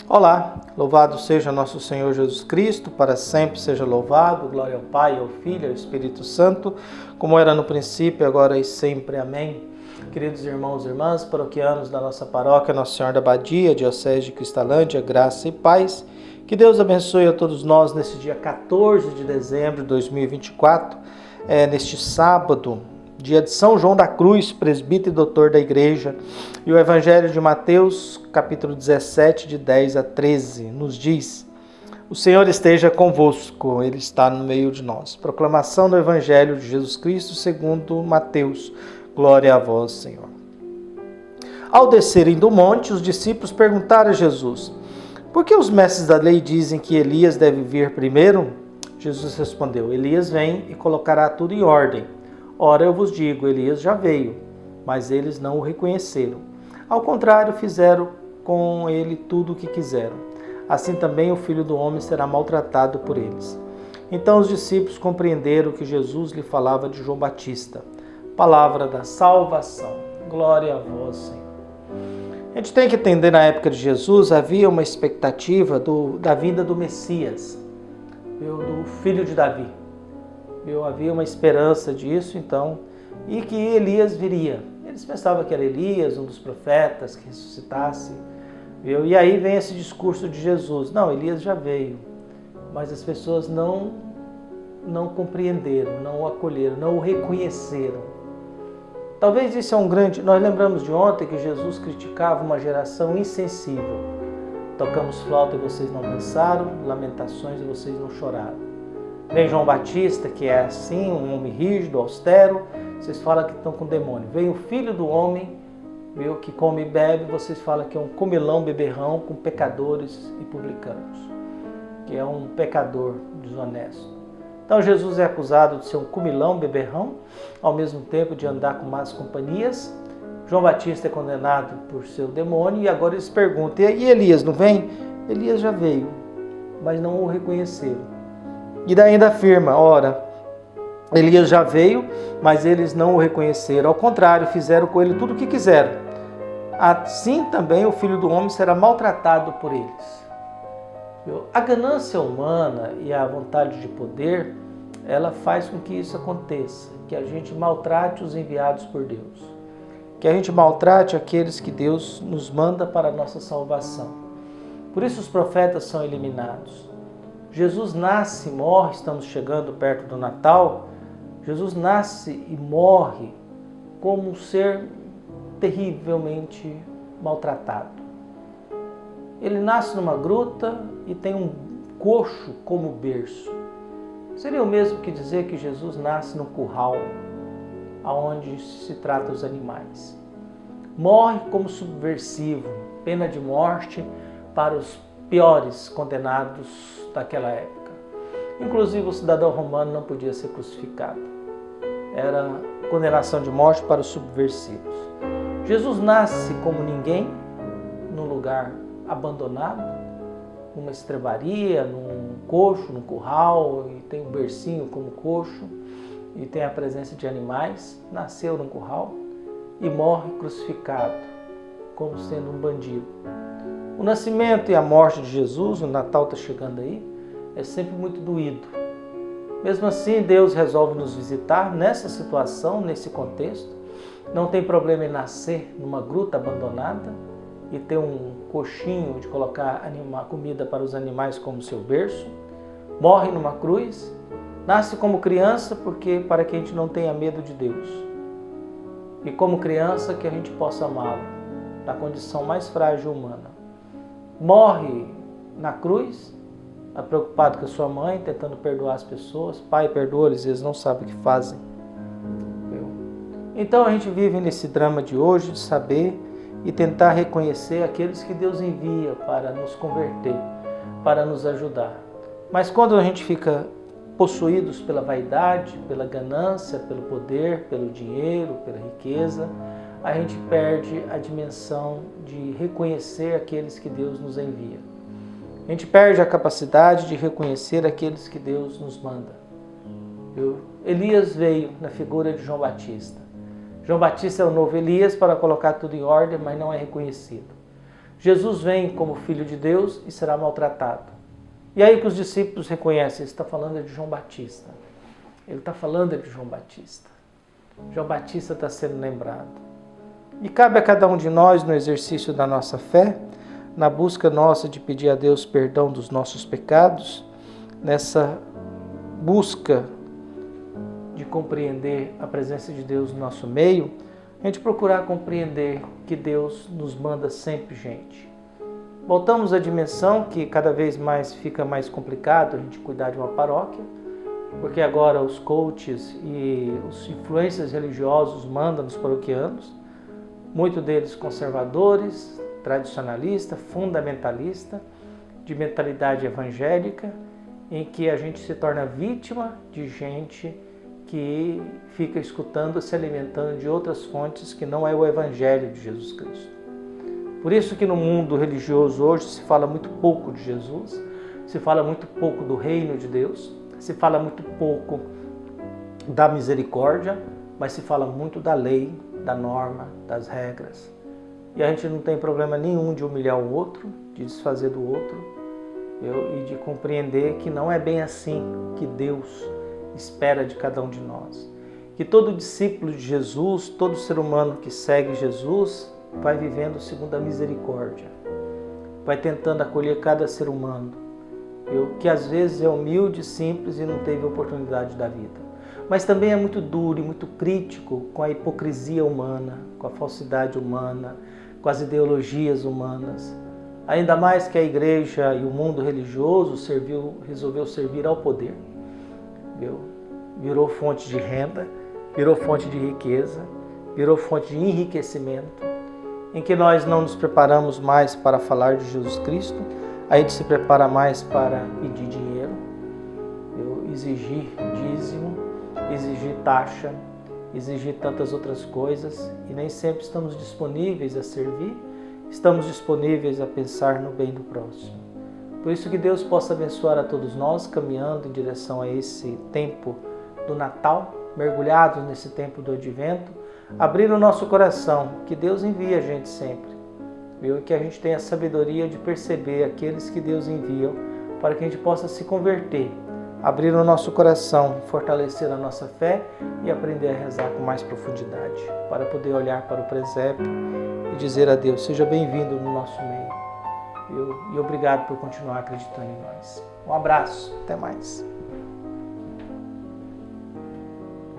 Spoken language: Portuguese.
Olá, louvado seja nosso Senhor Jesus Cristo, para sempre seja louvado, glória ao Pai, ao Filho e ao Espírito Santo, como era no princípio, agora e sempre. Amém. Queridos irmãos e irmãs, paroquianos da nossa paróquia, Nossa Senhora da Abadia, Diocese de Cristalândia, graça e paz, que Deus abençoe a todos nós nesse dia 14 de dezembro de 2024, neste sábado, dia de São João da Cruz, presbítero e doutor da Igreja, e o Evangelho de Mateus, capítulo 17, de 10 a 13, nos diz: O Senhor esteja convosco, Ele está no meio de nós. Proclamação do Evangelho de Jesus Cristo segundo Mateus. Glória a vós, Senhor. Ao descerem do monte, os discípulos perguntaram a Jesus: Por que os mestres da lei dizem que Elias deve vir primeiro? Jesus respondeu: Elias vem e colocará tudo em ordem. Ora, eu vos digo, Elias já veio, mas eles não o reconheceram. Ao contrário, fizeram com ele tudo o que quiseram. Assim também o Filho do Homem será maltratado por eles. Então os discípulos compreenderam que Jesus lhe falava de João Batista. Palavra da salvação. Glória a vós, Senhor. A gente tem que entender, na época de Jesus, havia uma expectativa da vinda do Messias, do filho de Davi. Havia uma esperança disso, então, e que Elias viria. Eles pensavam que era Elias, um dos profetas que ressuscitasse. E aí vem esse discurso de Jesus. Não, Elias já veio, mas as pessoas não compreenderam, não o acolheram, não o reconheceram. Talvez isso é um grande... Nós lembramos de ontem que Jesus criticava uma geração insensível. Tocamos flauta e vocês não dançaram, lamentações e vocês não choraram. Vem João Batista, que é assim, um homem rígido, austero, vocês falam que estão com demônio. Vem o Filho do Homem, que come e bebe, vocês falam que é um comilão, beberrão, com pecadores e publicanos, que é um pecador desonesto. Então Jesus é acusado de ser um comilão, beberrão, ao mesmo tempo de andar com más companhias. João Batista é condenado por seu demônio, e agora eles perguntam, e Elias não vem? Elias já veio, mas não o reconheceram. E daí ainda afirma, ora, Elias já veio, mas eles não o reconheceram. Ao contrário, fizeram com ele tudo o que quiseram. Assim também o Filho do Homem será maltratado por eles. A ganância humana e a vontade de poder, ela faz com que isso aconteça, que a gente maltrate os enviados por Deus, que a gente maltrate aqueles que Deus nos manda para a nossa salvação. Por isso os profetas são eliminados. Jesus nasce e morre, estamos chegando perto do Natal, Jesus nasce e morre como um ser terrivelmente maltratado. Ele nasce numa gruta e tem um coxo como berço. Seria o mesmo que dizer que Jesus nasce num curral, onde se trata os animais. Morre como subversivo, pena de morte para os piores condenados daquela época. Inclusive o cidadão romano não podia ser crucificado. Era condenação de morte para os subversivos. Jesus nasce como ninguém, num lugar abandonado, numa estrebaria, num coxo, num curral, e tem um bercinho como coxo, e tem a presença de animais. Nasceu num curral e morre crucificado, como sendo um bandido. O nascimento e a morte de Jesus, o Natal está chegando aí, é sempre muito doído. Mesmo assim, Deus resolve nos visitar nessa situação, nesse contexto. Não tem problema em nascer numa gruta abandonada e ter um coxinho de colocar comida para os animais como seu berço. Morre numa cruz, nasce como criança para que a gente não tenha medo de Deus. E como criança que a gente possa amá-lo, na condição mais frágil humana. Morre na cruz, preocupado com a sua mãe, tentando perdoar as pessoas. Pai, perdoa-lhes, eles não sabem o que fazem. Então a gente vive nesse drama de hoje, de saber e tentar reconhecer aqueles que Deus envia para nos converter, para nos ajudar. Mas quando a gente fica possuídos pela vaidade, pela ganância, pelo poder, pelo dinheiro, pela riqueza, a gente perde a dimensão de reconhecer aqueles que Deus nos envia. A gente perde a capacidade de reconhecer aqueles que Deus nos manda. Elias veio na figura de João Batista. João Batista é o novo Elias para colocar tudo em ordem, mas não é reconhecido. Jesus vem como Filho de Deus e será maltratado. E aí que os discípulos reconhecem, ele está falando de João Batista. Ele está falando de João Batista. João Batista está sendo lembrado. E cabe a cada um de nós, no exercício da nossa fé, na busca nossa de pedir a Deus perdão dos nossos pecados, nessa busca de compreender a presença de Deus no nosso meio, a gente procurar compreender que Deus nos manda sempre gente. Voltamos à dimensão que cada vez mais fica mais complicado a gente cuidar de uma paróquia, porque agora os coaches e os influencers religiosos mandam nos paroquianos, muitos deles conservadores, tradicionalistas, fundamentalistas, de mentalidade evangélica, em que a gente se torna vítima de gente que fica escutando, se alimentando de outras fontes que não é o Evangelho de Jesus Cristo. Por isso que no mundo religioso hoje se fala muito pouco de Jesus, se fala muito pouco do reino de Deus, se fala muito pouco da misericórdia, mas se fala muito da lei, da norma, das regras. E a gente não tem problema nenhum de humilhar o outro, de desfazer do outro, e de compreender que não é bem assim que Deus espera de cada um de nós. Que todo discípulo de Jesus, todo ser humano que segue Jesus, vai vivendo segundo a misericórdia, vai tentando acolher cada ser humano, que às vezes é humilde, simples e não teve oportunidade da vida. Mas também é muito duro e muito crítico com a hipocrisia humana, com a falsidade humana, com as ideologias humanas. Ainda mais que a igreja e o mundo religioso resolveu servir ao poder. Virou fonte de renda, virou fonte de riqueza, virou fonte de enriquecimento, em que nós não nos preparamos mais para falar de Jesus Cristo, a gente se prepara mais para pedir dinheiro, exigir dízimo, exigir taxa, exigir tantas outras coisas, e nem sempre estamos disponíveis a servir, estamos disponíveis a pensar no bem do próximo. Por isso que Deus possa abençoar a todos nós, caminhando em direção a esse tempo do Natal, mergulhados nesse tempo do Advento, abrir o nosso coração, que Deus envia a gente sempre, e que a gente tenha a sabedoria de perceber aqueles que Deus envia, para que a gente possa se converter, abrir o nosso coração, fortalecer a nossa fé e aprender a rezar com mais profundidade, para poder olhar para o presépio e dizer a Deus, seja bem-vindo no nosso meio, e obrigado por continuar acreditando em nós. Um abraço, até mais.